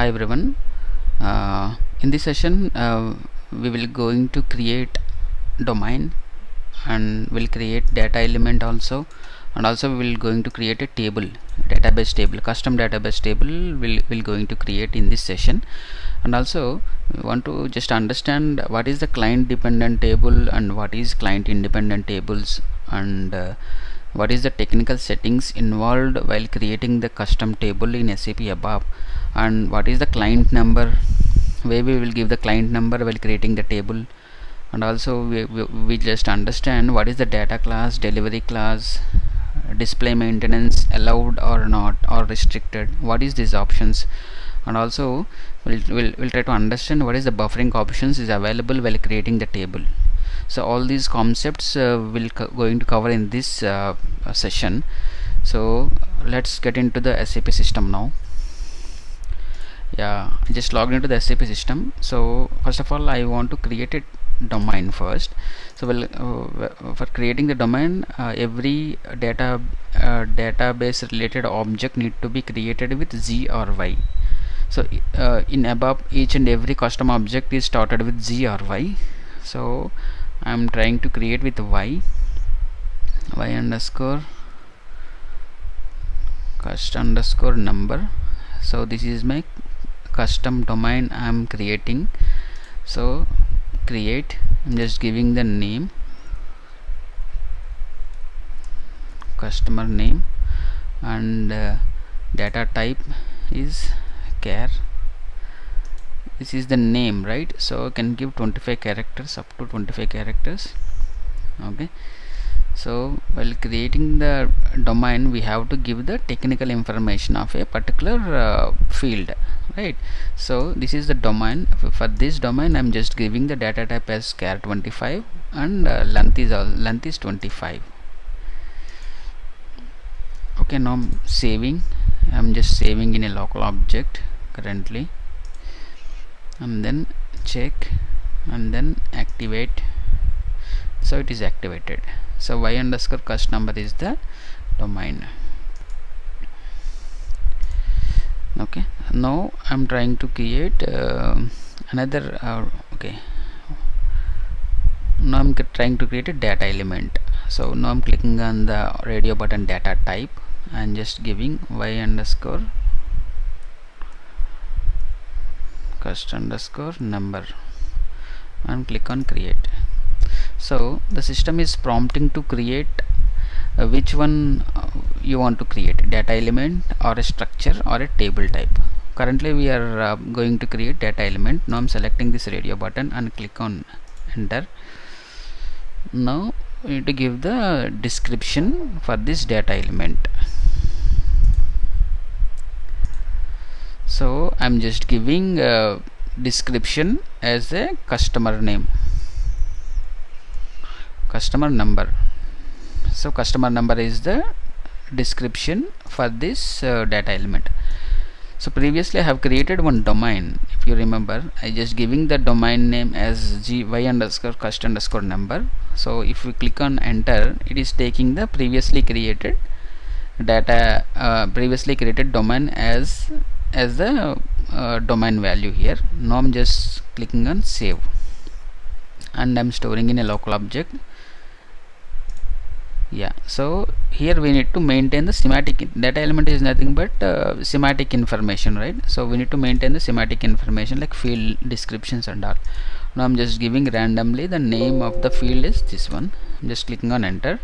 Hi everyone. In this session we will going to create domain, and we'll create data element also, and also we will going to create a table, database table, custom database table will going to create in this session. And also we want to just understand what is the client dependent table and what is client independent tables, and what is the technical settings involved while creating the custom table in SAP Abap, and what is the client number, where we will give the client number while creating the table. And also we just understand what is the data class, delivery class, display maintenance allowed or not, or restricted, what is these options. And also we'll try to understand what is the buffering options is available while creating the table. So all these concepts will going to cover in this session. So let's get into the SAP system now. I just logged into the SAP system. So first of all, I want to create a domain first. So for creating the domain, every database related object need to be created with Z or Y. So in ABAP, each and every custom object is started with Z or Y. So I'm trying to create with y underscore cust underscore number. So this is my custom domain I'm creating. So create, I'm just giving the name, customer name, and data type is char. This is the name, right? So I can give 25 characters, up to 25 characters. Okay, so while creating the domain, we have to give the technical information of a particular field, right? So this is the domain. For this domain, I'm just giving the data type as char 25, and length is 25. Okay, now I'm saving. I'm just saving in a local object currently, and then check and then activate. So it is activated. So y underscore cust number is the domain. Okay, now I'm trying to create another okay, now I'm trying to create a data element. So now I'm clicking on the radio button, data type, and just giving y underscore cust underscore number, and click on create. So the system is prompting to create which one you want to create, data element or a structure or a table type. Currently we are going to create data element. Now I'm selecting this radio button and click on enter. Now we need to give the description for this data element. So I'm just giving description as a customer name, customer number. So customer number is the description for this data element. So previously I have created one domain. If you remember, I just giving the domain name as y underscore cust underscore number. So if we click on enter, it is taking the previously created data, previously created domain as the domain value here. Now I'm just clicking on save, and I'm storing in a local object. So here we need to maintain the semantic. Data element is nothing but semantic information, right? So we need to maintain the semantic information like field descriptions and all. Now I'm just giving randomly the name of the field is this one. I'm just clicking on enter.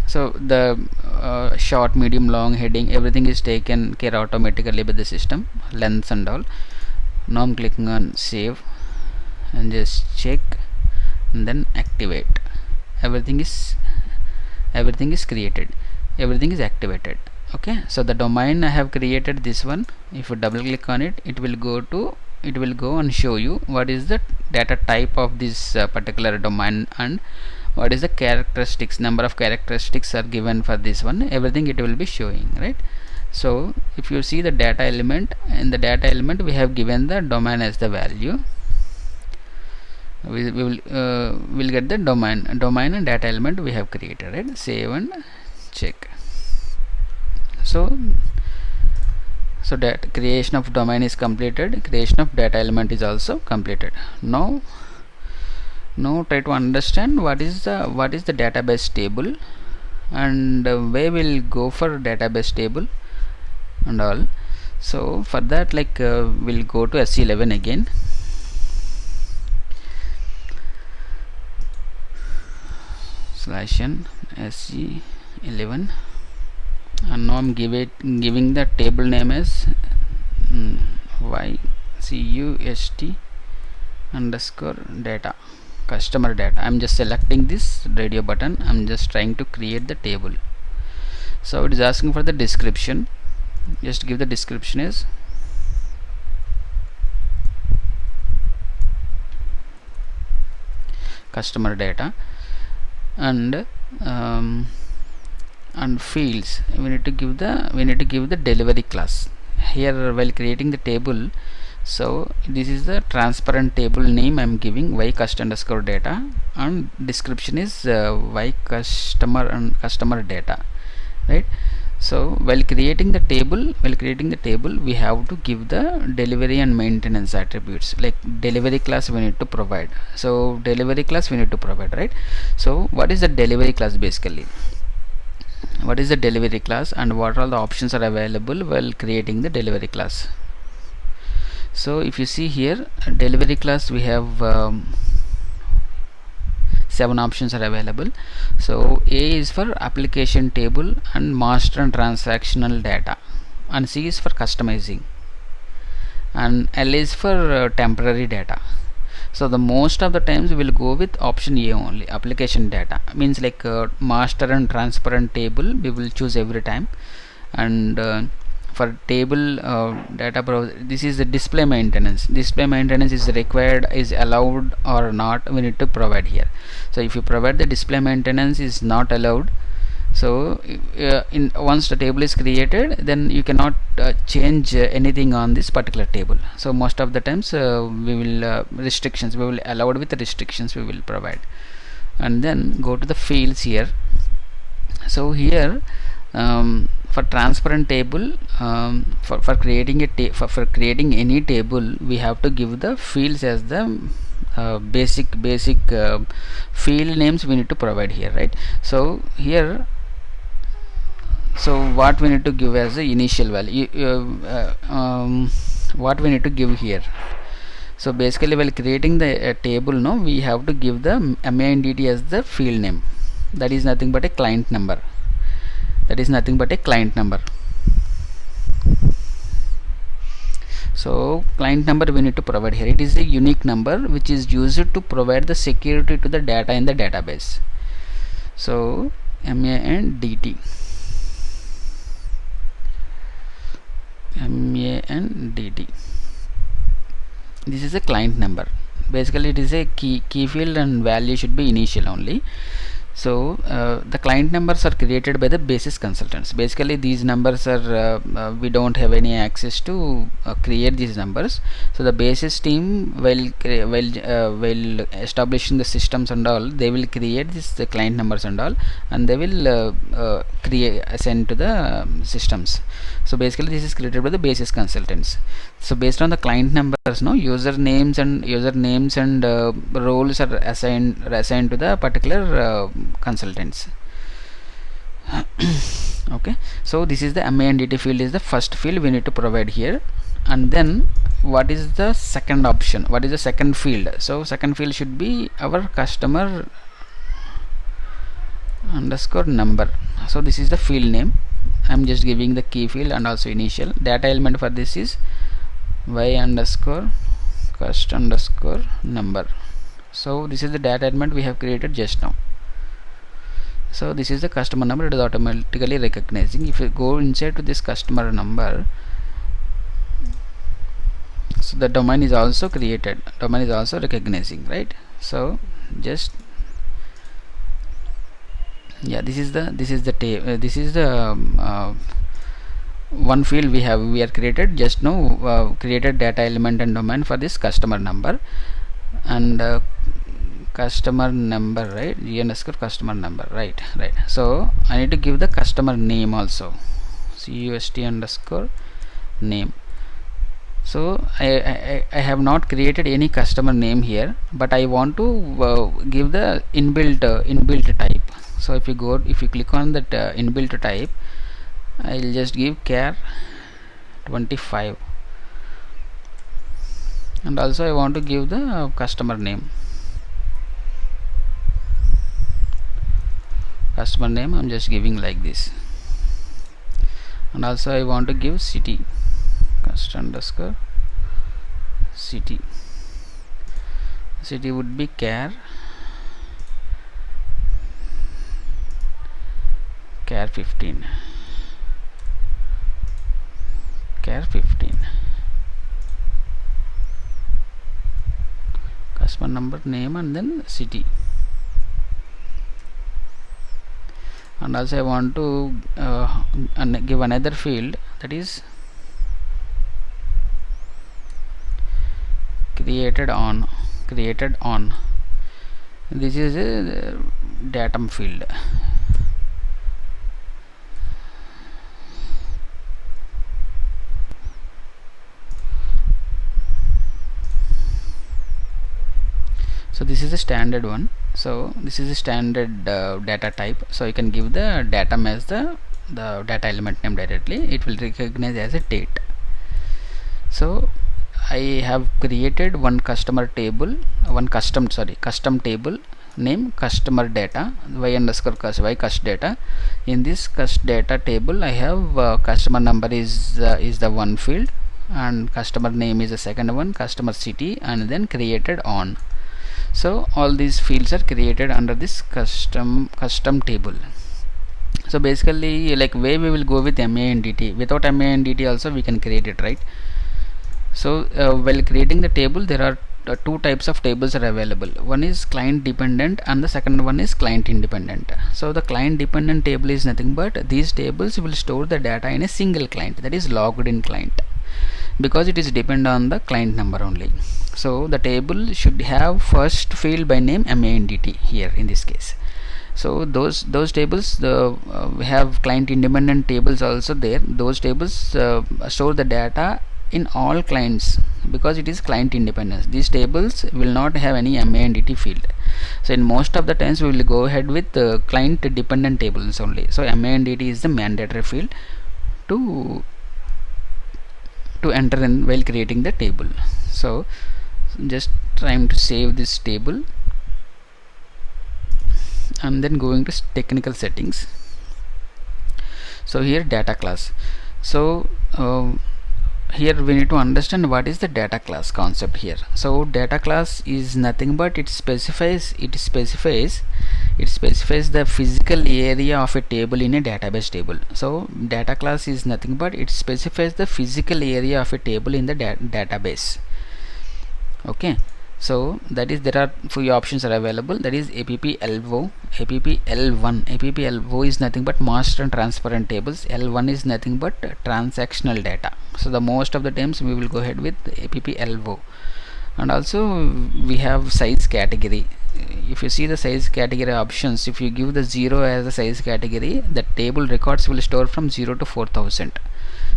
So the short, medium, long, heading, everything is taken care automatically by the system, lengths and all. Now I'm clicking on save and just check and then activate. Everything is created, everything is activated. Okay, so the domain I have created, this one, if you double click on it, it will go and show you what is the data type of this particular domain, and what is the characteristics, number of characteristics are given for this one. Everything it will be showing, right? So if you see the data element, in the data element we have given the domain as the value. We will get the domain and data element we have created, right? Save and check. So So that creation of domain is completed, creation of data element is also completed. Now try to understand what is the database table, and where we'll go for database table and all. So for that, we'll go to SC11 again. /n SC11, and now I'm giving the table name as YCUST underscore data, customer data. I'm just selecting this radio button. I'm just trying to create the table. So it is asking for the description. Just give the description as customer data, and fields we need to give the delivery class here while creating the table. So this is the transparent table name I'm giving, y cust underscore data, and description is y customer and customer data, right? So while creating the table we have to give the delivery and maintenance attributes, like delivery class we need to provide. So delivery class we need to provide, right? So what is the delivery class? Basically, what is the delivery class and what all the options are available while creating the delivery class? So if you see here, delivery class, we have 7 options are available. So A is for application table and master and transactional data, and C is for customizing, and L is for temporary data. So the most of the times we will go with option A only, application data. Means master and transparent table we will choose every time, and for table data this is the display maintenance. Display maintenance is required, is allowed or not, we need to provide here. So if you provide the display maintenance is not allowed, so once the table is created, then you cannot change anything on this particular table. So most of the times we will restrictions, we will allowed with the restrictions we will provide. And then go to the fields here. So here for transparent table, for creating for creating any table, we have to give the fields as the basic field names we need to provide here, right? So here, so what we need to give as the initial value, what we need to give here. So basically while creating the table, no, we have to give the MANDT as the field name. That is nothing but a client number. So client number we need to provide here. It is a unique number which is used to provide the security to the data in the database. So MANDT. This is a client number. Basically it is a key field, and value should be initial only. So the client numbers are created by the basis consultants. Basically these numbers are we don't have any access to create these numbers. So the basis team while establishing the systems and all, they will create the client numbers and all, and they will send to the systems. So basically this is created by the basis consultants. So based on the client numbers, no, usernames and roles are assigned to the particular consultants. Okay, so this is the MANDT field, is the first field we need to provide here. And then what is the second option? What is the second field? So second field should be our customer underscore number. So this is the field name. I'm just giving the key field and also initial. Data element for this is y underscore cust underscore number. So this is the data element we have created just now. So this is the customer number. It is automatically recognizing. If you go inside to this customer number, so the domain is also created, domain is also recognizing, right? So just this is the one field we are created just now, created data element and domain for this customer number and customer number, right? G underscore customer number, right. So I need to give the customer name also, CUST underscore name. So I have not created any customer name here, but I want to give the inbuilt type. So if you click on that inbuilt type, I'll just give char 25, and also I want to give the customer name. I'm just giving like this, and also I want to give city, _city. City would be char 15. Customer number, name, and then city. And also I want to give another field, that is created on. This is a datum field. So this is a standard one. So this is a standard data type. So you can give the datum as the data element name directly. It will recognize as a date. So I have created one customer table, custom table name customer data y cust data. In this cust data table, I have customer number is the one field, and customer name is the second one, customer city, and then created on. So all these fields are created under this custom table. So basically, like way we will go with MA and DT. Without MA and DT also we can create it, right? So while creating the table, there are two types of tables are available. One is client dependent and the second one is client independent. So the client dependent table is nothing but these tables will store the data in a single client, that is logged in client, because it is depend on the client number only. So the table should have first field by name MA and DT here in this case. So those tables, we have client independent tables also there. Those tables store the data in all clients because it is client independence. These tables will not have any MA and DT field. So in most of the times we will go ahead with client dependent tables only. So MA and DT is the mandatory field to enter in while creating the table. So just trying to save this table and then going to technical settings. So here data class. So here we need to understand what is the data class concept here. So data class is nothing but it specifies the physical area of a table in a database table. So data class is nothing but it specifies the physical area of a table in the database. Okay, so that is, there are few options are available, that is APP-LO, APP-L1. APP-LO is nothing but master and transparent tables. L1 is nothing but transactional data. So the most of the times we will go ahead with APP-LO. And also we have size category. If you see the size category options, if you give the 0 as the size category, the table records will store from 0 to 4000.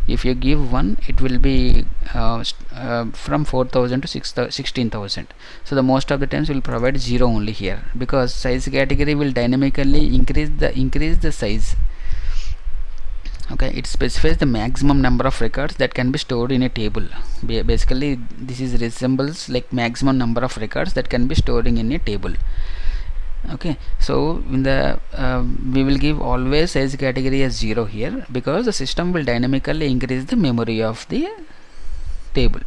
If you give 1, it will be from 4000 to 16,000. So the most of the times we will provide 0 only here, because size category will dynamically increase the size. Okay, it specifies the maximum number of records that can be stored in a table. Basically this is resembles like maximum number of records that can be stored in a table. Okay, so in the we will give always size category as 0 here, because the system will dynamically increase the memory of the table.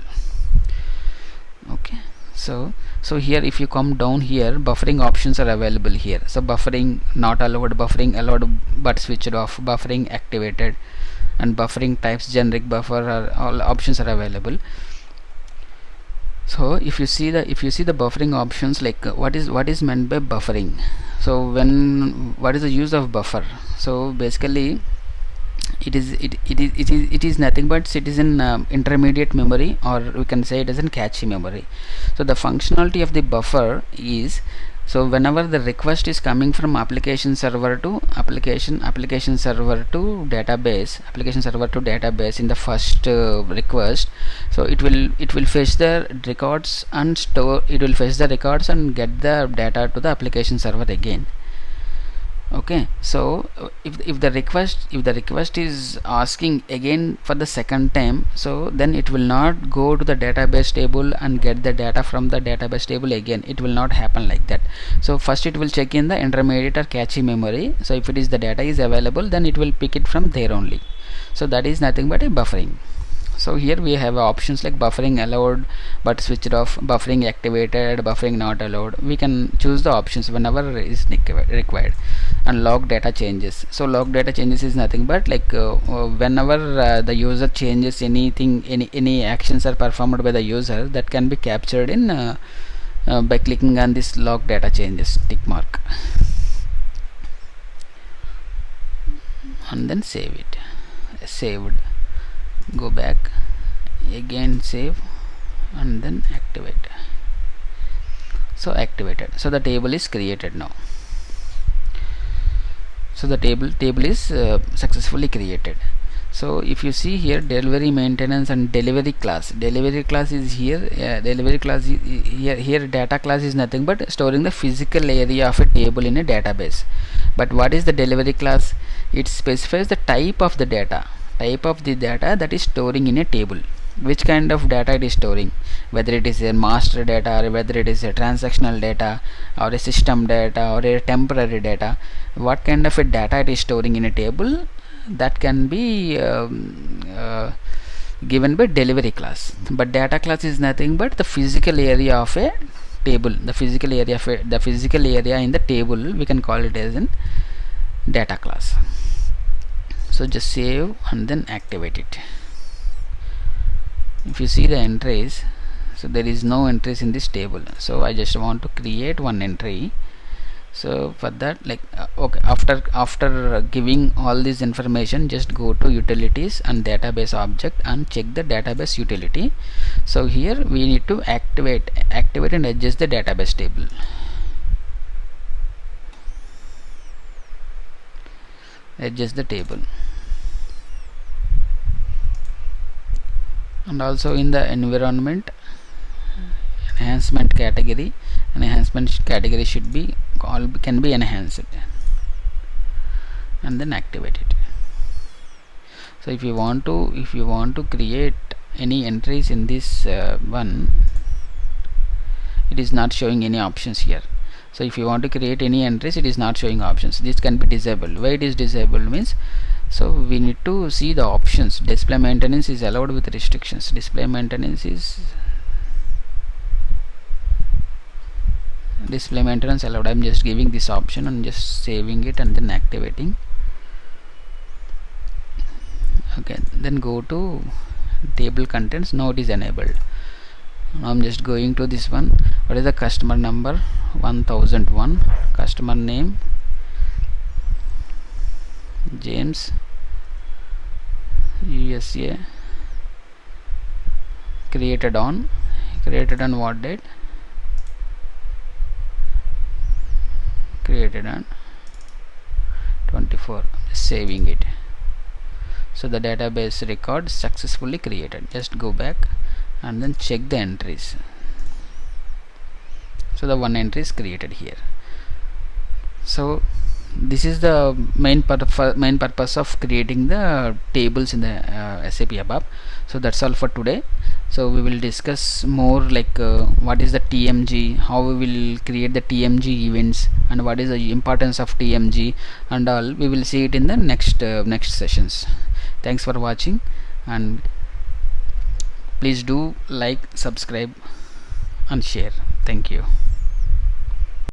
Okay, so here if you come down here, buffering options are available here. So buffering not allowed, buffering allowed but switched off, buffering activated, and buffering types generic buffer are all options are available. So if you see the buffering options, like what is meant by buffering. So what is the use of buffer? So basically it is nothing but it is in intermediate memory, or we can say it is in cache memory. So the functionality of the buffer is So whenever the request is coming from application server to application server to database in the first request, so it will fetch the records and get the data to the application server again. Okay, so if the request is asking again for the second time, so then it will not go to the database table and get the data from the database table again. It will not happen like that. So first it will check in the intermediate or cache memory. So if it is the data is available, then it will pick it from there only. So that is nothing but a buffering. So here we have options like buffering allowed but switched off, buffering activated, buffering not allowed. We can choose the options whenever is required. And log data changes. So log data changes is nothing but like whenever the user changes anything, any actions are performed by the user, that can be captured in by clicking on this log data changes tick mark, and then save it. Saved. Go back again, save, and then activate. So activated. So the table is created now. So the table is successfully created. So if you see here, delivery maintenance and delivery class is here. Delivery class is here. Data class is nothing but storing the physical area of a table in a database. But what is the delivery class? It specifies the type of the data that is storing in a table. Which kind of data it is storing, whether it is a master data or whether it is a transactional data or a system data or a temporary data. What kind of a data it is storing in a table, that can be given by delivery class. But data class is nothing but the physical area of a table, the physical area in the table, we can call it as an data class. So just save and then activate it. If you see the entries, so there is no entries in this table, so I just want to create one entry. So for that, like okay, after giving all this information, just go to utilities and database object and check the database utility. So here we need to activate and adjust the database table. Adjust the table. And also in the environment enhancement category, an enhancement category should be can be enhanced, and then activate it. So if you want to create any entries in this one, it is not showing any options here. So if you want to create any entries, it is not showing options. This can be disabled. Why it is disabled means, so we need to see the options. Display maintenance is allowed with restrictions. Display maintenance allowed. I'm just giving this option and just saving it and then activating. Okay, then go to table contents. Now it is enabled. Now I'm just going to this one. What is the customer number? 1001. Customer name James, USA. Created on what date? Created on 24. Saving it. So the database record successfully created. Just go back and then check the entries. So the one entry is created here. So this is the main purpose of creating the tables in the SAP Abap. So that's all for today. So we will discuss more like what is the TMG, how we will create the TMG events, and what is the importance of TMG and all. We will see it in the next sessions. Thanks for watching, and please do like, subscribe and share. Thank you.